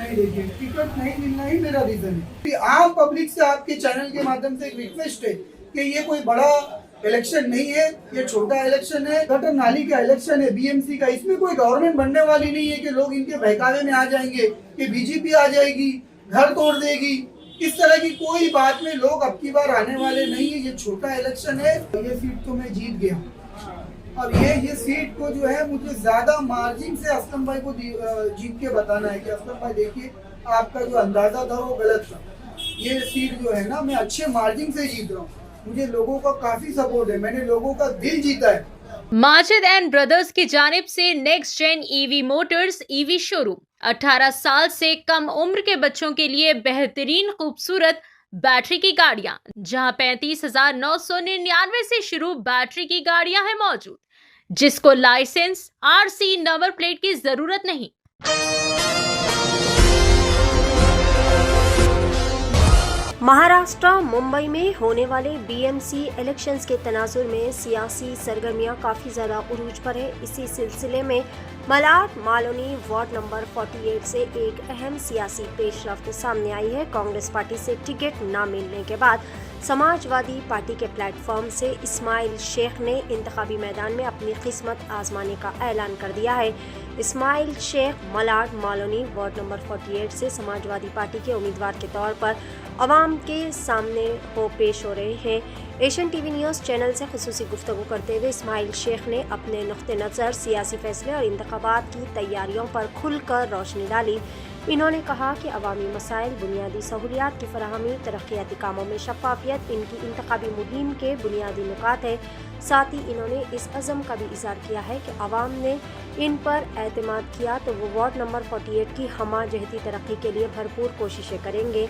नहीं, देखिए टिकट नहीं मिलना ही मेरा रीजन है। आम पब्लिक से आपके चैनल के माध्यम से एक रिक्वेस्ट है कि ये कोई बड़ा इलेक्शन नहीं है, ये छोटा इलेक्शन है, गटर नाली का इलेक्शन है बीएमसी का। इसमें कोई गवर्नमेंट बनने वाली नहीं है कि लोग इनके बहकावे में आ जाएंगे कि बीजेपी आ जाएगी, घर तोड़ देगी। इस तरह की कोई बात में लोग अब की बार आने वाले नहीं है। ये छोटा इलेक्शन है। ये सीट तो मैं जीत गया। अब ये सीट को जो है मुझे ज्यादा मार्जिन से असलम भाई को जीत के बताना है कि असलम भाई देखिए आपका जो अंदाजा था वो गलत था। ये सीट जो है ना मैं अच्छे मार्जिन से जीत रहा हूँ। मुझे लोगों का काफी सपोर्ट है, मैंने लोगों का दिल जीता है। माजिद एंड ब्रदर्स की जानिब से next gen EV motors EV showroom 18 साल से कम उम्र के बच्चों के लिए बेहतरीन खूबसूरत बैटरी की गाड़ियां, जहां 35,999 से शुरू बैटरी की गाड़ियां हैं मौजूद, जिसको लाइसेंस आरसी नंबर प्लेट की जरूरत नहीं। महाराष्ट्र मुंबई में होने वाले बीएमसी इलेक्शंस के तनाजुर में सियासी सरगर्मियां काफ़ी ज़्यादा उरूज पर है। इसी सिलसिले में मलाड मालोनी वार्ड नंबर 48 से एक अहम सियासी पेशरफ्त सामने आई है। कांग्रेस पार्टी से टिकट न मिलने के बाद समाजवादी पार्टी के प्लेटफॉर्म से इस्माइल शेख ने इंतखाबी मैदान में अपनी किस्मत आजमाने का ऐलान कर दिया है। इस्माइल शेख मलाड मालोनी वार्ड नंबर 48 से समाजवादी पार्टी के उम्मीदवार के तौर पर अवाम के सामने पेश हो रहे हैं। एशियन टीवी न्यूज़ चैनल से खुसूसी गुफ्तगू करते हुए इस्माइल शेख ने अपने नुक्ते नज़र सियासी फैसले और इंतखाबात की तैयारियों पर खुलकर रोशनी डाली। इन्होंने कहा कि अवामी मसाइल, बुनियादी सहूलियात की फराहमी, तरक्याती कामों में शफाफियत इनकी इंतखाबी मुहिम के बुनियादी नुकात है। साथ ही इन्होंने इस अज़म का भी इज़हार किया है कि अवाम ने इन पर एतमाद किया तो वो वार्ड नंबर 48 की हमा जहती तरक्की के लिए भरपूर कोशिशें करेंगे।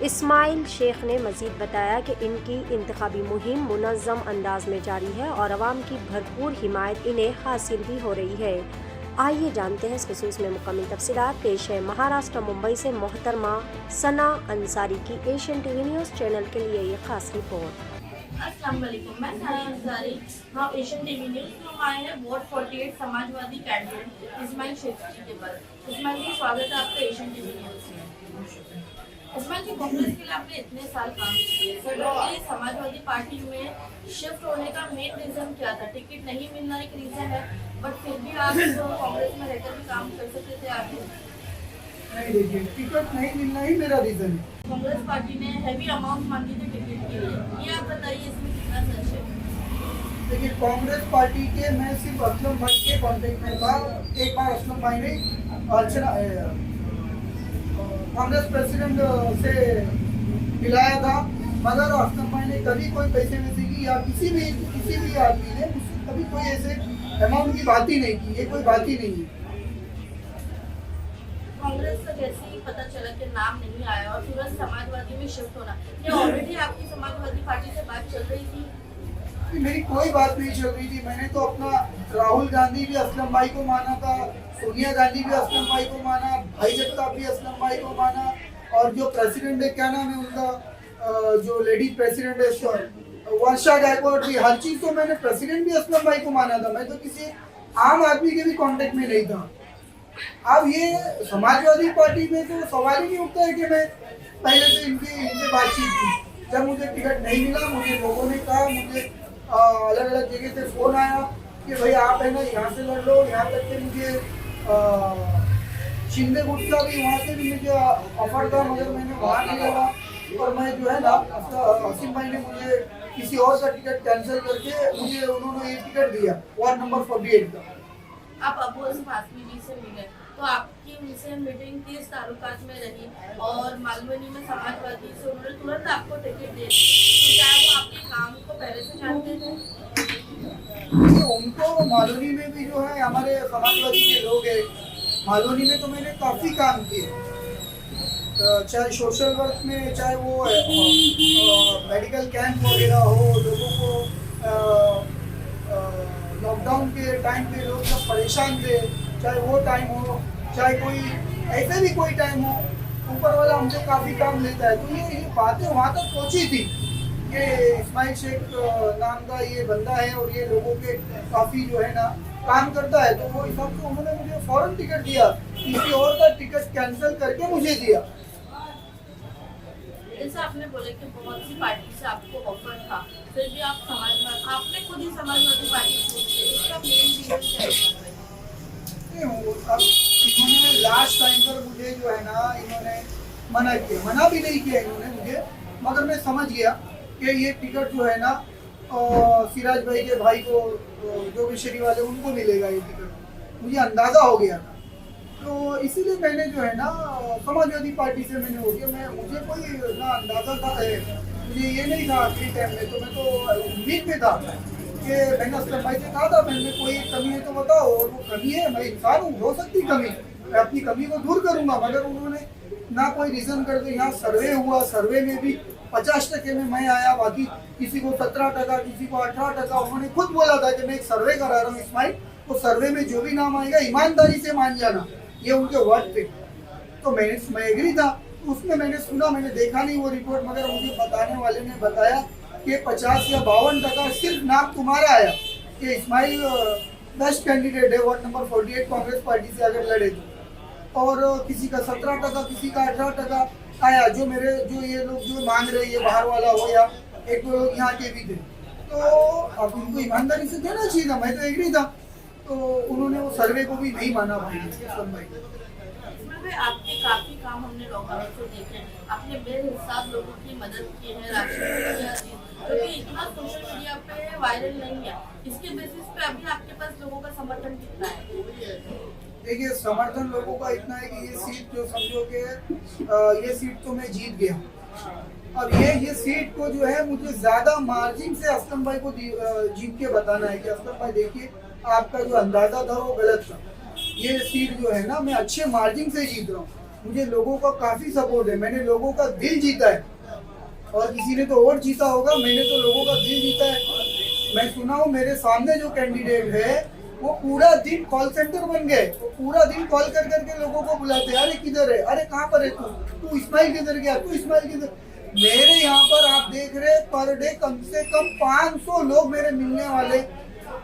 इस्माइल शेख ने मज़ीद बताया कि इनकी इंतखाबी मुहिम मुनज़्ज़म अंदाज में जारी है और अवाम की भरपूर हिमायत इन्हें हासिल भी हो रही है। आइए जानते हैं इस खसूस में मुकम्मल तफसीलात। पेश है महाराष्ट्र मुंबई से मोहतरमा सना अंसारी की एशियन टीवी न्यूज़ चैनल के लिए ये खास रिपोर्ट। अस्सलाम वालेकुम, मैं सना अंसारी, हम एशियन टीवी न्यूज़ में हम आए हैं वार्ड 48 समाजवादी कैंडिडेट इस्माइल शेख जी के पास। इस्माइल जी, स्वागत है आपका एशियन टीवी न्यूज़ में। इस्माइल जी, कांग्रेस के लिए आपने इतने साल काम किए, सडनली समाजवादी पार्टी में शिफ्ट होने का मेन रीज़न क्या था? टिकट नहीं मिलना एक रीज़न है, बट फिर भी आप कांग्रेस में रहकर भी काम कर सकते थे आगे। नहीं, देखिए टिकट नहीं मिलना ही मेरा रीजन है। कांग्रेस पार्टी ने हैवी अमाउंट मांगी थी टिकट के लिए, ये आप बताइए इसमें कितना सच है? देखिए कांग्रेस पार्टी के मैं सिर्फ असलम भाई के कॉन्टेक्ट में था। एक बार असलम भाई ने कांग्रेस प्रेसिडेंट से मिलाया था, मगर असलम भाई ने कभी कोई पैसे वैसे की या किसी भी आदमी ने कभी कोई ऐसे अमाउंट की बात ही नहीं की। ये कोई बात ही नहीं है। कांग्रेस से जैसे ही पता चला कि नाम नहीं आया और तुरंत समाजवादी में शिफ्ट होना, ये ऑलरेडी आपकी समाजवादी पार्टी से बात चल रही थी? मेरी कोई बात नहीं चल रही थी। मैंने तो अपना राहुल गांधी भी असलम भाई को माना था, सोनिया गांधी भी असलम भाई को माना, भाई जगताप भी असलम भाई को माना, और जो प्रेसिडेंट है, क्या नाम है उनका, जो लेडी प्रेसिडेंट है वर्षा गायकवाड़ भी, हर चीज तो मैंने प्रेसिडेंट भी असलम भाई को माना था। मैं तो किसी आम आदमी के भी कांटेक्ट में नहीं था। अब ये समाजवादी पार्टी में तो सवाल ही नहीं उठता है कि मैं पहले से इनसे बातचीत की। जब मुझे टिकट नहीं मिला, मुझे लोगों ने कहा, मुझे अलग अलग जगह से फोन आया कि भाई आप है ना यहाँ से लड़ लो। यहाँ तक के मुझे शिंदे गुट का भी वहाँ से भी मुझे ऑफर था, मगर मैंने वहाँ नहीं लगा। और मैं जो है ना असीम भाई ने मुझे किसी और का टिकट कैंसिल करके मुझे उन्होंने ये टिकट दिया वार्ड नंबर 48 का। आप अबू आसिम आजमी जी से मिले, तो आपकी उनसे मीटिंग किस ताल्लुकात में रही? और मालवनी में समाजवादी से उन्होंने तुरंत आपको टिकट दे दी, तो क्या वो आपके काम को पहले से जानते थे? उनको मालवनी में भी जो है हमारे समाजवादी के लोग हैं। मालवनी में तो मैंने काफ़ी काम किए, चाहे सोशल वर्क में, चाहे वो मेडिकल कैंप वगैरह हो, लोगों को लॉकडाउन के टाइम पे लोग सब परेशान थे, चाहे वो टाइम हो, चाहे कोई ऐसे भी कोई टाइम हो, ऊपर वाला हमसे काफ़ी काम लेता है। तो ये बातें वहाँ तक पहुँची थी कि इस्माइल शेख नाम का ये बंदा है और ये लोगों के काफ़ी जो है ना काम करता है, तो वो हिसाब से उन्होंने मुझे फौरन टिकट दिया, किसी और का टिकट कैंसिल करके मुझे दिया। जैसे आपने बोला कि बहुत सी पार्टी से आपको ऑफर था, फिर भी आप आपने खुद ही समाजवादी पार्टी चूज की, इसका मेन रीजन क्या है? अब इन्होंने लास्ट टाइम पर मुझे जो है ना, इन्होंने मना किया, मना भी नहीं किया इन्होंने मुझे, मगर मैं समझ गया कि ये टिकट जो है ना सिराज भाई के भाई को, जो भी वाले उनको मिलेगा ये टिकट, मुझे अंदाजा हो गया था। तो इसीलिए मैंने जो है ना समाजवादी पार्टी से मैंने हो गया। मुझे कोई ना अंदाजा था, मुझे ये नहीं था आखिरी टाइम में, तो मैं तो उम्मीद में था कि मैंने असलम भाई से कहा था, मैंने कोई कमी है तो बताओ, और वो कमी है, मैं इंसान हूँ, हो सकती कमी, मैं अपनी कमी को दूर करूंगा। मगर उन्होंने ना कोई रीजन कर दे। यहाँ सर्वे हुआ, सर्वे में भी 50% में मैं आया, बाकी किसी को 17%, किसी को 18%। उन्होंने खुद बोला था कि मैं एक सर्वे करा रहा हूँ इस्माइल, तो सर्वे में जो भी नाम आएगा ईमानदारी से मान जाना, ये उनके वर्ड थे। तो मैं एग्री था, तो उसमें मैंने सुना, मैंने देखा नहीं वो रिपोर्ट, मगर मुझे बताने वाले ने बताया कि 50 या 52% सिर्फ नाम तुम्हारा आया कि इस्माइल बेस्ट कैंडिडेट है वार्ड नंबर 48 कांग्रेस पार्टी से अगर लड़े तो, और किसी का 17%, किसी का 18% आया। जो ये लोग जो मांग रहे, ये बाहर वाला हो या एक दो लोग यहाँ के भी थे, तो अब उनको ईमानदारी से देना चाहिए था, मैं तो एग्री था। तो उन्होंने वो सर्वे को भी नहीं माना भाई। आपके काफी काम हमने लॉकडाउन से देखे, आपने बेहिसाब लोगों की मदद की है, राशन दिया, क्योंकि इतना सोशल मीडिया पे वायरल नहीं है, इसके बेसिस पे अभी आपके पास लोगों का समर्थन कितना है? देखिए, समर्थन लोगों का इतना है कि ये सीट जो समझो कि ये सीट तो मैं जीत गया। अब ये सीट को जो है मुझे ज्यादा मार्जिन से असलम भाई को जीत के बताना है कि असलम भाई देखिए, आपका जो अंदाजा था वो गलत था। ये सीट जो है ना, मैं अच्छे मार्जिन से जीत रहा हूँ, मुझे लोगों का काफी सपोर्ट है, मैंने लोगों का दिल जीता है। और किसी ने तो वोट जीता होगा, मैंने तो लोगों का दिल जीता है। मैं सुना हूँ मेरे सामने जो कैंडिडेट है वो पूरा दिन कॉल सेंटर बन गए, वो पूरा दिन कॉल कर करके लोगों को बुलाते, अरे किधर है, अरे कहाँ पर है तू इस्माइल किधर गया, तू इस्माइल किधर। मेरे यहाँ पर आप देख रहे पर डे कम से कम 500 लोग मेरे मिलने वाले,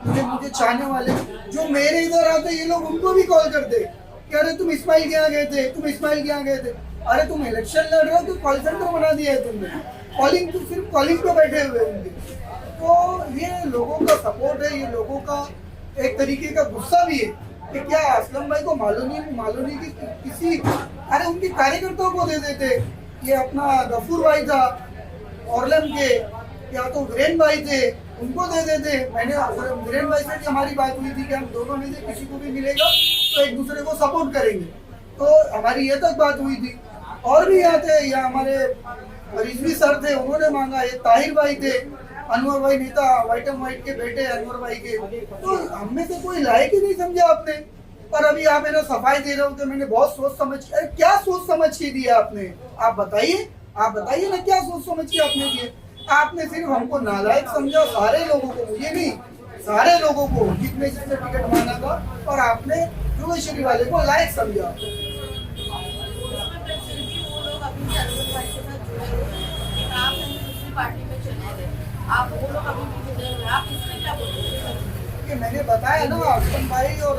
मुझे चाहने वाले, जो मेरे इधर आते ये लोग उनको भी कॉल करते कि अरे तुम इस्माइल के यहाँ गए थे, तुम इस्माइल के यहाँ गए थे। अरे तुम इलेक्शन लड़ रहे हो तो कॉल सेंटर बना दिया है तुमने, कॉलिंग, तो सिर्फ कॉलिंग पे बैठे हुए उनके। तो ये लोगों का सपोर्ट है, ये लोगों का एक तरीके का गुस्सा भी है कि क्या असलम भाई को मालूम नहीं कि किसी, अरे उनके कार्यकर्ताओं को दे देते। ये अपना गफूर भाई था औरलम के, या तो वीरेन भाई थे, उनको दे देते। मैंने वीरेन भाई से भी हमारी बात हुई थी कि हम दोनों में से किसी को भी मिलेगा तो एक दूसरे को सपोर्ट करेंगे, तो हमारी ये तक बात हुई थी। और भी यहाँ थे, या हमारे रिजवी सर थे, उन्होंने मांगा। ये ताहिर भाई थे, अनवर भाई नेता व्हाइट एंड व्हाइट के बेटे अनवर भाई के, तो हमें से कोई लायक ही नहीं समझा आपने। और अभी आप है ना सफाई दे रहे हो कि मैंने बहुत सोच समझ, अरे क्या सोच समझ के दिया आपने, आप बताइए ना, क्या सोच समझ के आपने दिए। आपने सिर्फ हमको नालायक समझा, सारे लोगों को, मुझे नहीं, सारे लोगों को जितने टिकट माना था, और आपने जुड़ेश्वरी वाले को लायक समझा। आप वो लोग अभी भी जुड़े हुए, आप इसमें क्या बोलोगे? मैंने बताया ना, असलम भाई और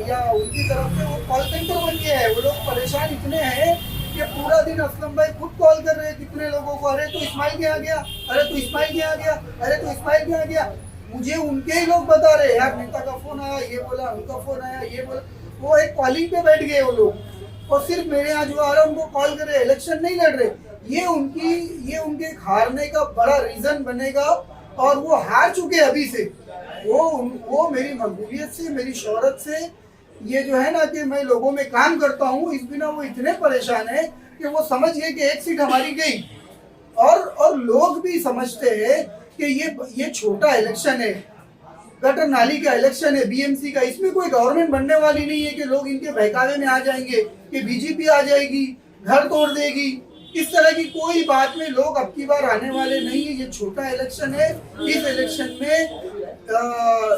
या उनकी तरफ से वो कॉल सेंटर बन गया है। वो लोग परेशान इतने हैं कि पूरा दिन असलम भाई खुद कॉल कर रहे हैं कितने लोगों को, अरे तू इस्माइल के यहाँ गया, अरे तू इस्माइल के यहाँ गया, अरे तू इस्माइल के यहाँ गया। मुझे उनके ही लोग बता रहे, यार नेता का फोन आया, ये बोला, उनका फोन आया, ये बोला। वो एक कॉलिंग पे बैठ गए वो लोग, और सिर्फ मेरे यहाँ जो आ रहा है उनको कॉल कर रहे, इलेक्शन नहीं लड़ रहे। ये उनके हारने का बड़ा रीजन बनेगा, और वो हार चुके अभी से। वो मेरी मकबूलियत से, मेरी शोहरत से, ये जो है ना कि मैं लोगों में काम करता हूँ, इस बिना वो इतने परेशान है कि वो समझ गए कि एक सीट हमारी गई। और लोग भी समझते हैं कि ये छोटा इलेक्शन है, गटर नाली का इलेक्शन है, बीएमसी का, इसमें कोई गवर्नमेंट बनने वाली नहीं है कि लोग इनके बहकावे में आ जाएंगे कि बीजेपी आ जाएगी, घर तोड़ देगी। इस तरह की कोई बात में लोग अब की बार आने वाले नहीं है। ये छोटा इलेक्शन है, इस इलेक्शन में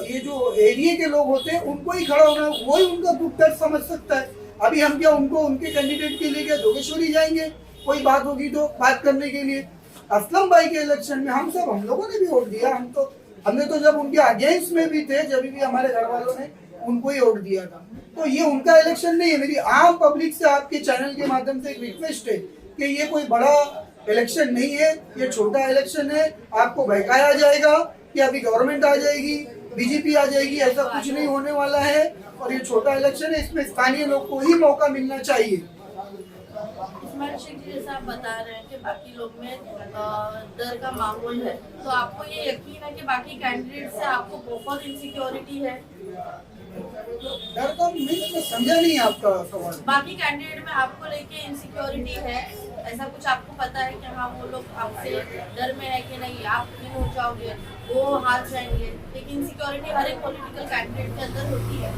ये जो एरिया के लोग होते हैं उनको ही खड़ा होना, वही उनका दुख दर्द समझ सकता है। अभी हम क्या उनको उनके कैंडिडेट के लिए क्या जोगेश्वरी जाएंगे, कोई बात होगी तो बात करने के लिए। असलम भाई के इलेक्शन में हम लोगों ने भी वोट दिया, हमने तो जब उनके अगेंस्ट में भी थे, जब भी हमारे घर वालों ने उनको ही वोट दिया था। तो ये उनका इलेक्शन नहीं है। मेरी आम पब्लिक से आपके चैनल के माध्यम से एक रिक्वेस्ट है कि ये कोई बड़ा इलेक्शन नहीं है, ये छोटा इलेक्शन है। आपको बहकाया जाएगा कि अभी गवर्नमेंट आ जाएगी, बीजेपी आ जाएगी, ऐसा कुछ नहीं होने वाला है। और ये छोटा इलेक्शन है, इसमें स्थानीय लोग को ही मौका मिलना चाहिए। इस्माइल शेख जी, जैसा आप बता रहे हैं कि बाकी लोग में डर का माहौल है, तो आपको ये यकीन है कि बाकी कैंडिडेट से आपको बहुत इनसिक्योरिटी है? डर का मैं समझा नहीं आपका सवाल। बाकी कैंडिडेट में आपको लेके इनसिक्योरिटी है, ऐसा कुछ आपको पता है कि हाँ वो लोग आपसे डर में है कि नहीं आप विन हो जाओगे, वो हार जाएंगे? लेकिन इनसिक्योरिटी हर एक पॉलिटिकल कैंडिडेट के अंदर होती है।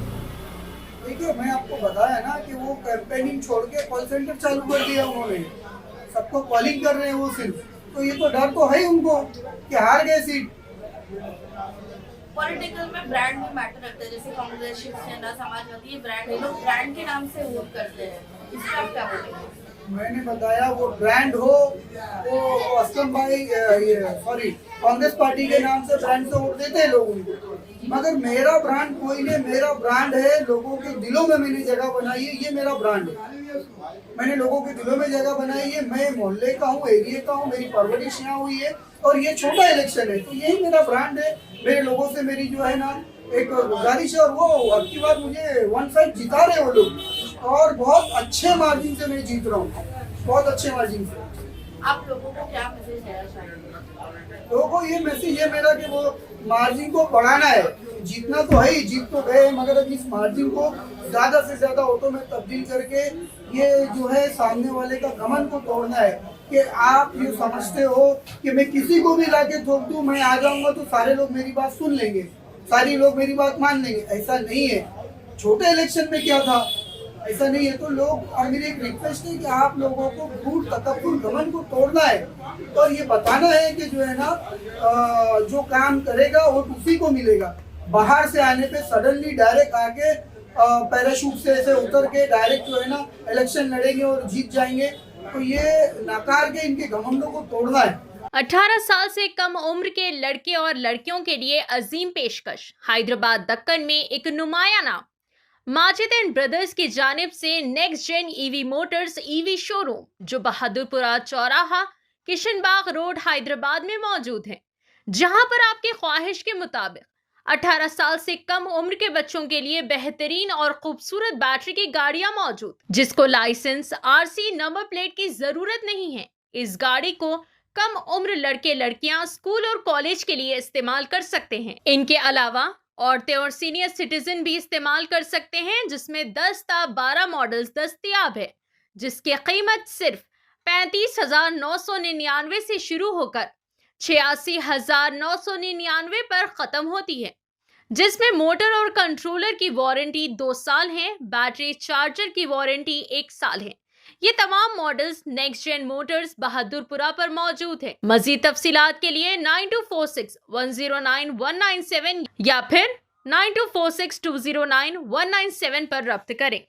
देखिए, मैं आपको बताया ना कि वो कैंपेनिंग छोड़ के कॉल सेंटर चालू कर दिया उन्होंने, सबको कॉलिंग कर रहे हैं वो सिर्फ। तो ये तो डर तो है ही उनको कि हार गए सीट। पॉलिटिकल में ब्रांड भी मैटर रखता है, जैसे कांग्रेस, शिवसेना, समाजवादी, ये ब्रांड है, लोग ब्रांड के नाम से वोट करते हैं, इससे आप क्या बोलेंगे? मैंने बताया वो ब्रांड हो, वो असलम भाई सॉरी कांग्रेस पार्टी के नाम से ब्रांड से वोट देते हैं लोग उनको, मगर मेरा ब्रांड कोई नहीं। मेरा ब्रांड है, लोगों के दिलों में मैंने जगह बनाई है, ये मेरा ब्रांड है। मैंने लोगों के दिलों में जगह बनाई है, मैं मोहल्ले का हूँ, एरिया का हूँ, मेरी परवरिश यहाँ हुई है, और ये छोटा इलेक्शन है, तो यही मेरा ब्रांड है। मेरे लोगों से मेरी जो है ना एक गुजारिश है, और वो अब की बार मुझे 1-5 जिता रहे वो लोग, और बहुत अच्छे मार्जिन से मैं जीत रहा हूँ, बहुत अच्छे मार्जिन से। आप लोगों को क्या मैसेज देना चाहेंगे? लोगों को ये मैसेज है मेरा कि वो मार्जिन को बढ़ाना है। जीतना तो है ही, जीत तो गए, मगर अब इस मार्जिन को ज्यादा से ज्यादा ऑटो में तब्दील करके ये जो है सामने वाले का घमंड को तोड़ना है। कि आप ये समझते हो कि मैं किसी को भी लाके ठोक दूं, मैं आ जाऊंगा तो सारे लोग मेरी बात सुन लेंगे, सारे लोग मेरी बात मान लेंगे, ऐसा नहीं है। छोटे इलेक्शन में क्या था, ऐसा नहीं है। तो लोग, और मेरी एक रिक्वेस्ट है कि आप लोगों को झूठ, तकब्बुर, घमंड को तोड़ना है, और ये बताना है कि जो है ना जो काम करेगा वो उसी को मिलेगा। बाहर से आने पे सडनली डायरेक्ट आके पैराशूट से ऐसे उतर के डायरेक्ट जो है ना इलेक्शन लड़ेंगे और जीत जाएंगे, तो ये नकार के इनके घमंडों को तोड़ना है। 18 साल से कम उम्र के लड़के और लड़कियों के लिए अजीम पेशकश। हैदराबाद दक्कन में एक नुमाया नाम माजिद एंड ब्रदर्स की जानिब से next gen EV motors EV showroom, जो बहादुरपुरा चौराहा, किशनबाग रोड, हैदराबाद में मौजूद है, जहां पर आपकी ख्वाहिश के मुताबिक 18 साल से कम उम्र के बच्चों के लिए बेहतरीन और खूबसूरत बैटरी की गाड़ियां मौजूद, जिसको लाइसेंस, आरसी, नंबर प्लेट की जरूरत नहीं है। इस गाड़ी को कम उम्र लड़के लड़कियां स्कूल और कॉलेज के लिए इस्तेमाल कर सकते हैं। इनके अलावा औरतें और सीनियर सिटीजन भी इस्तेमाल कर सकते हैं, जिसमें 10 ता 12 मॉडल्स दस्तयाब है, जिसकी कीमत सिर्फ 35,999 से शुरू होकर 86,999 पर खत्म होती है, जिसमें मोटर और कंट्रोलर की वारंटी 2 साल है, बैटरी चार्जर की वारंटी 1 साल है। ये तमाम models next gen motors Bahadurpura पर मौजूद है। मजीद तफसीलात के लिए 9246109197 या फिर 9246209197 पर रब्त करें।